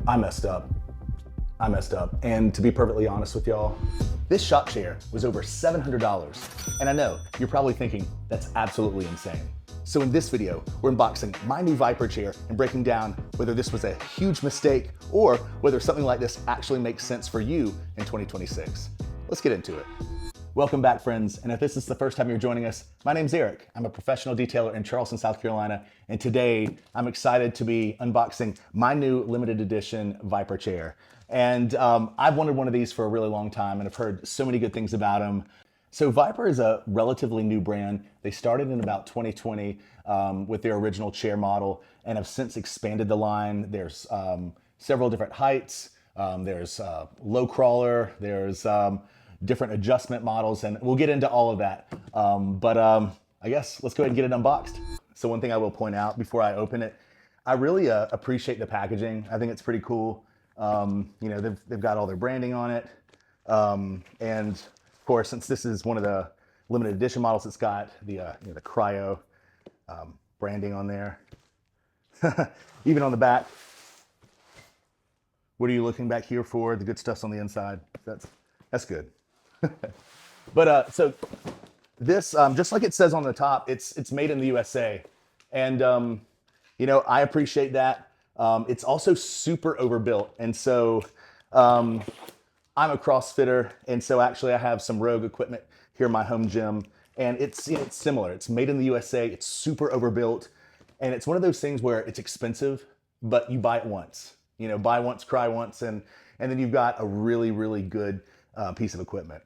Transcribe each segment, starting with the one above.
I messed up. And to be perfectly honest with y'all, this shop chair was over $700. And I know you're probably thinking that's absolutely insane. So in this video, we're unboxing my new Vyper chair and breaking down whether this was a huge mistake or whether something like this actually makes sense for you in 2026. Let's get into it. Welcome back, friends, and if this is the first time you're joining us, my name's Eric. I'm a professional detailer in Charleston, South Carolina, and today I'm excited to be unboxing my new limited edition Vyper chair. And I've wanted one of these for a really long time, and I've heard so many good things about them. So Vyper is a relatively new brand. They started in about 2020 with their original chair model and have since expanded the line. There's several different heights. There's low crawler. There's different adjustment models, and we'll get into all of that. I guess let's go ahead and get it unboxed. So one thing I will point out before I open it, I really appreciate the packaging. I think it's pretty cool. You know, they've got all their branding on it. And of course, since this is one of the limited edition models, it's got the, the cryo branding on there. Even on the back. What are you looking back here for? The good stuff's on the inside. That's good. But so this, just like it says on the top, it's made in the USA. And, you know, I appreciate that. It's also super overbuilt. And so I'm a CrossFitter. And so actually I have some Rogue equipment here in my home gym. And it's similar. It's made in the USA. It's super overbuilt. And it's one of those things where it's expensive, but you buy it once. You know, buy once, cry once. And then you've got a really, really good piece of equipment.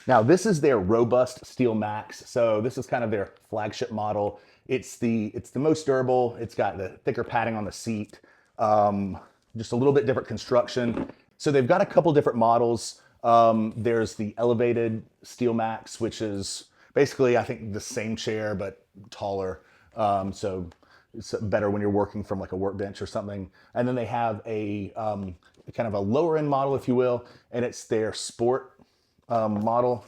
Now this is their robust steel max. So this is kind of their flagship model. It's the most durable. It's got the thicker padding on the seat, just a little bit different construction. So they've got a couple different models. There's the elevated steel max, which is basically, I think, the same chair, but taller. So it's better when you're working from like a workbench or something. And then they have a kind of a lower end model, if you will, and it's their sport model.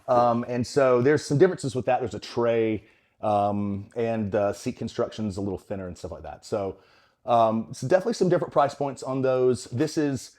And so there's some differences with that. There's a tray and seat construction's a little thinner and stuff like that. So definitely some different price points on those. This is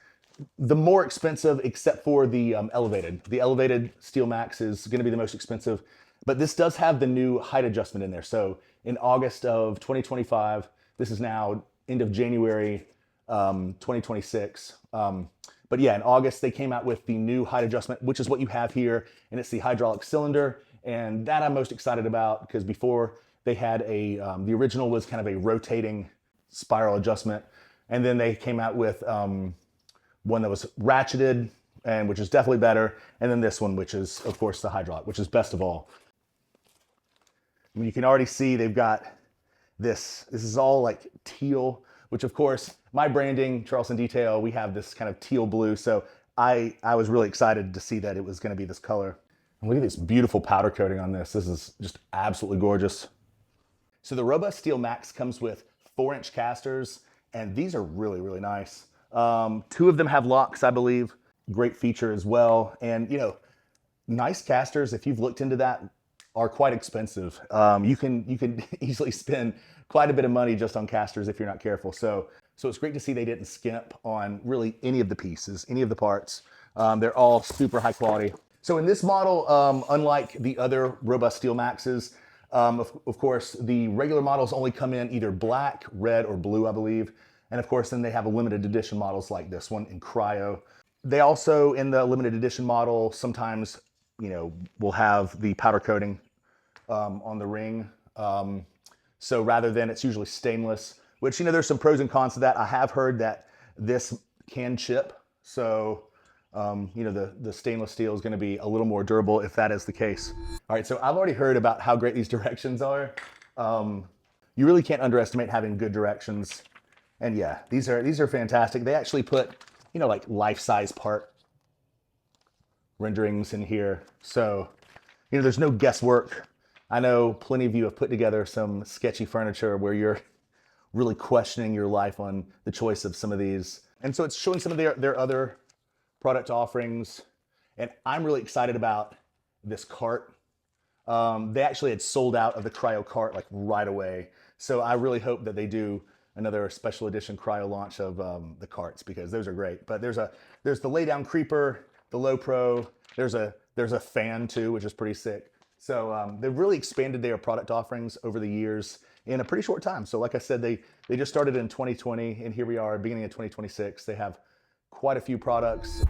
the more expensive, except for the elevated. The elevated Steel Max is going to be the most expensive, but this does have the new height adjustment in there. So in August of 2025, this is now end of January 2026. But yeah, in August, they came out with the new height adjustment, which is what you have here. And it's the hydraulic cylinder. And that I'm most excited about because before they had the original was kind of a rotating spiral adjustment. And then they came out with one that was ratcheted, and which is definitely better. And then this one, which is, of course, the hydraulic, which is best of all. I mean, you can already see they've got this. This is all like teal, which of course, my branding, Charleston Detail, we have this kind of teal blue. So I was really excited to see that it was going to be this color. And look at this beautiful powder coating on this. This is just absolutely gorgeous. So the Robust Steel Max comes with 4-inch casters, and these are really, really nice. 2 of them have locks, I believe. Great feature as well. And, you know, nice casters, if you've looked into that, are quite expensive. You can easily spend quite a bit of money just on casters if you're not careful. So it's great to see they didn't skimp on really any of the pieces, any of the parts. They're all super high quality. So in this model, unlike the other Robust Steel Maxes, of course, the regular models only come in either black, red, or blue, I believe. And of course, then they have a limited edition models like this one in cryo. They also, in the limited edition model, sometimes, you know, will have the powder coating on the ring. So rather than, it's usually stainless, which, you know, there's some pros and cons to that. I have heard that this can chip. So, you know, the stainless steel is going to be a little more durable if that is the case. All right, so I've already heard about how great these directions are. You really can't underestimate having good directions. And yeah, these are fantastic. They actually put, you know, like life-size part renderings in here. So, you know, there's no guesswork. I know plenty of you have put together some sketchy furniture where you're really questioning your life on the choice of some of these. And so it's showing some of their other product offerings. And I'm really excited about this cart. They actually had sold out of the cryo cart like right away. So I really hope that they do another special edition cryo launch of the carts, because those are great. But there's the lay down creeper, the low pro. There's a fan too, which is pretty sick. So they've really expanded their product offerings over the years in a pretty short time. So like I said, they just started in 2020, and here we are, beginning of 2026. They have quite a few products.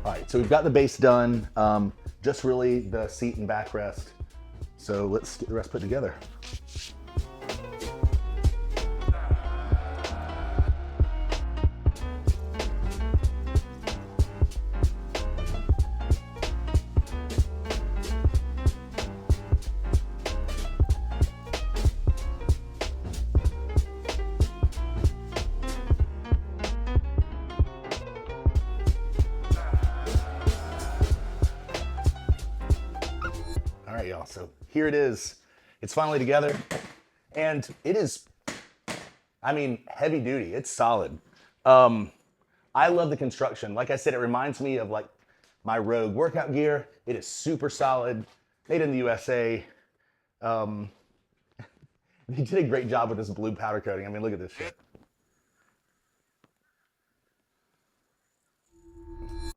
All right, so we've got the base done, just really the seat and backrest. So let's get the rest put together. All right, y'all, so here it is. It's finally together, and it is, I mean, heavy duty. It's solid. I love the construction. Like I said, it reminds me of like my Rogue workout gear. It is super solid, made in the USA. They did a great job with this blue powder coating. I mean, look at this shit.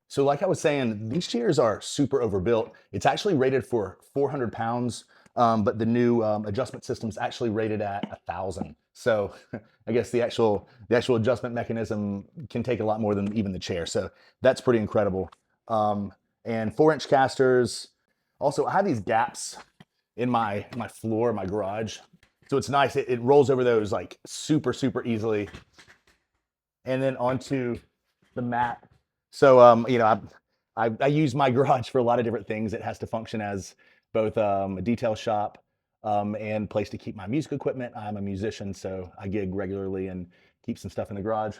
So like I was saying, these chairs are super overbuilt. It's actually rated for 400 pounds, but the new adjustment system is actually rated at 1,000. So I guess the actual adjustment mechanism can take a lot more than even the chair. So that's pretty incredible. And 4-inch casters. Also, I have these gaps in my floor, my garage. So it's nice. It rolls over those like super, super easily. And then onto the mat. So, you know, I use my garage for a lot of different things. It has to function as both a detail shop and place to keep my music equipment. I'm a musician, so I gig regularly and keep some stuff in the garage.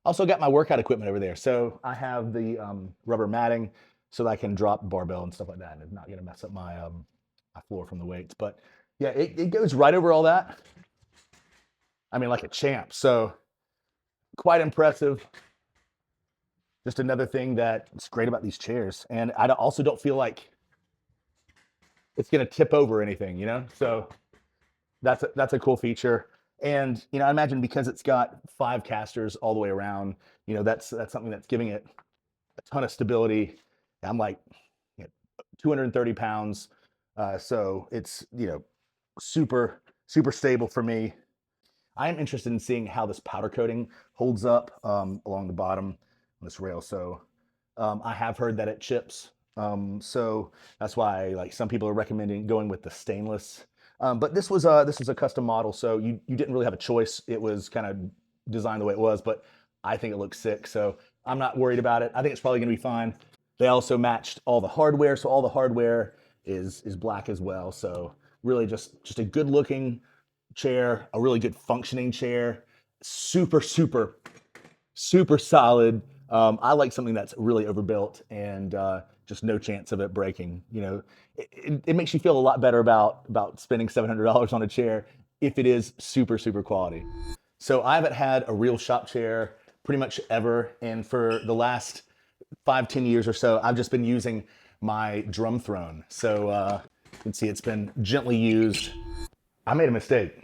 Also got my workout equipment over there. So I have the rubber matting so that I can drop barbell and stuff like that, and it's not gonna mess up my my floor from the weights. But yeah, it goes right over all that. I mean, like a champ. So quite impressive. Just another thing that's great about these chairs. And I also don't feel like it's gonna tip over anything, you know? So that's a cool feature. And, you know, I imagine because it's got 5 casters all the way around, you know, that's something that's giving it a ton of stability. I'm like, you know, 230 pounds. So it's, you know, super, super stable for me. I am interested in seeing how this powder coating holds up along the bottom on this rail. So I have heard that it chips. So that's why like some people are recommending going with the stainless. But this was a custom model, so you didn't really have a choice. It was kind of designed the way it was, but I think it looks sick. So I'm not worried about it. I think it's probably gonna be fine. They also matched all the hardware, so all the hardware is black as well. So really just a good looking chair, a really good functioning chair, super, super, super solid. I like something that's really overbuilt and just no chance of it breaking. You know, it makes you feel a lot better about spending $700 on a chair if it is super, super quality. So I haven't had a real shop chair pretty much ever, and for the last 5-10 years or so, I've just been using my drum throne. So you can see it's been gently used. I made a mistake.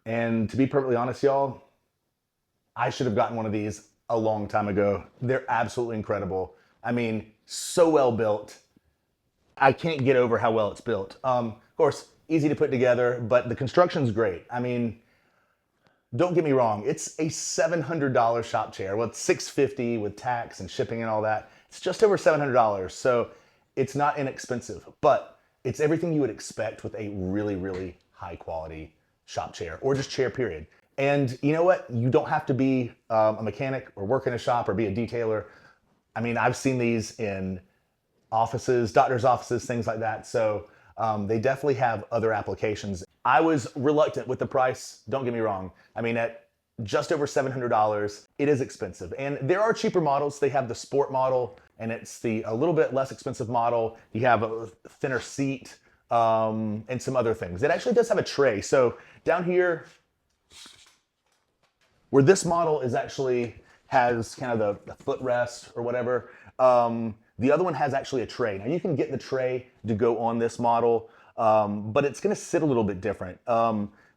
And to be perfectly honest, y'all, I should have gotten one of these a long time ago. They're absolutely incredible. I mean, so well built. I can't get over how well it's built. Of course, easy to put together, but the construction's great. I mean, don't get me wrong, it's a $700 shop chair. Well, it's $650 with tax and shipping and all that. It's just over $700, so it's not inexpensive, but it's everything you would expect with a really, really high quality shop chair or just chair period. And you know what? You don't have to be a mechanic or work in a shop or be a detailer. I mean, I've seen these in offices, doctors' offices, things like that. So they definitely have other applications. I was reluctant with the price, don't get me wrong. I mean, at just over $700, it is expensive. And there are cheaper models. They have the sport model, and it's the a little bit less expensive model. You have a thinner seat and some other things. It actually does have a tray. So down here, where this model is actually has kind of the footrest or whatever, the other one has actually a tray. Now you can get the tray to go on this model, but it's gonna sit a little bit different.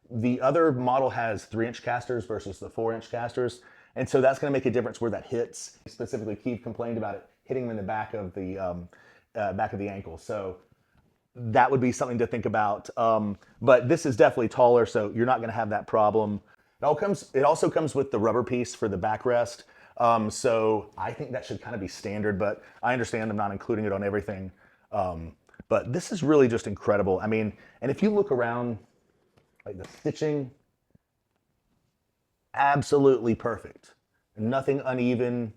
The other model has 3-inch casters versus the 4-inch casters. And so that's gonna make a difference where that hits. Specifically, Keith complained about it hitting him in the back of the ankle. So that would be something to think about. But this is definitely taller, so you're not gonna have that problem. It also comes with the rubber piece for the backrest. So I think that should kind of be standard, but I understand I'm not including it on everything. But this is really just incredible. I mean, and if you look around, like the stitching, absolutely perfect. Nothing uneven.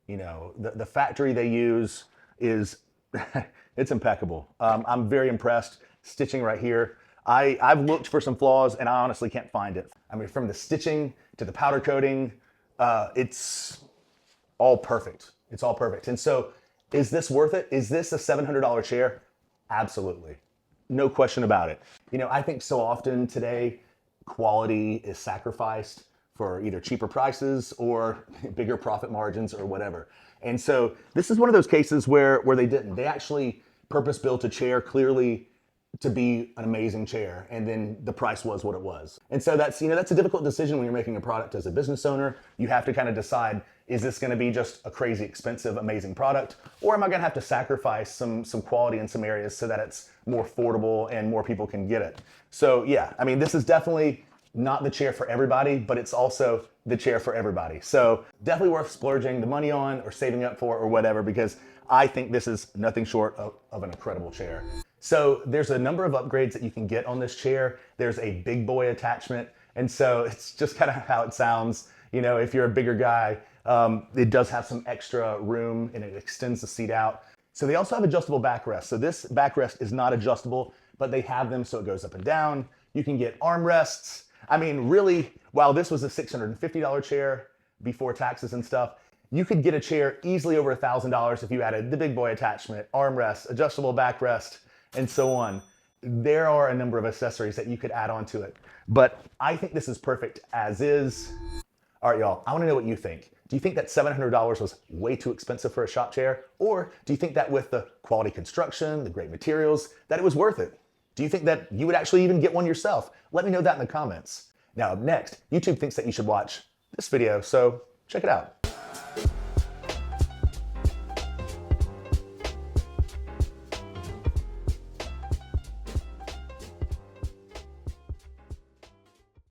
You know, the factory they use is, it's impeccable. I'm very impressed. Stitching right here. I've looked for some flaws and I honestly can't find it. I mean, from the stitching to the powder coating, it's all perfect. It's all perfect. And so is this worth it? Is this a $700 chair? Absolutely. No question about it. You know, I think so often today, quality is sacrificed for either cheaper prices or bigger profit margins or whatever. And so this is one of those cases where they didn't. They actually purpose-built a chair clearly to be an amazing chair, and then the price was what it was. And so that's, you know, that's a difficult decision when you're making a product as a business owner. You have to kind of decide, is this gonna be just a crazy expensive, amazing product, or am I gonna have to sacrifice some quality in some areas so that it's more affordable and more people can get it? So yeah, I mean, this is definitely not the chair for everybody, but it's also the chair for everybody. So definitely worth splurging the money on or saving up for or whatever, because I think this is nothing short of an incredible chair. So there's a number of upgrades that you can get on this chair. There's a big boy attachment. And so it's just kind of how it sounds. You know, if you're a bigger guy, it does have some extra room and it extends the seat out. So they also have adjustable backrest. So this backrest is not adjustable, but they have them so it goes up and down. You can get armrests. I mean, really, while this was a $650 chair before taxes and stuff, you could get a chair easily over $1,000 if you added the big boy attachment, armrest, adjustable backrest, and so on. There are a number of accessories that you could add on to it, but I think this is perfect as is. All right, y'all, I wanna know what you think. Do you think that $700 was way too expensive for a shop chair? Or do you think that with the quality construction, the great materials, that it was worth it? Do you think that you would actually even get one yourself? Let me know that in the comments. Now, up next, YouTube thinks that you should watch this video, so check it out.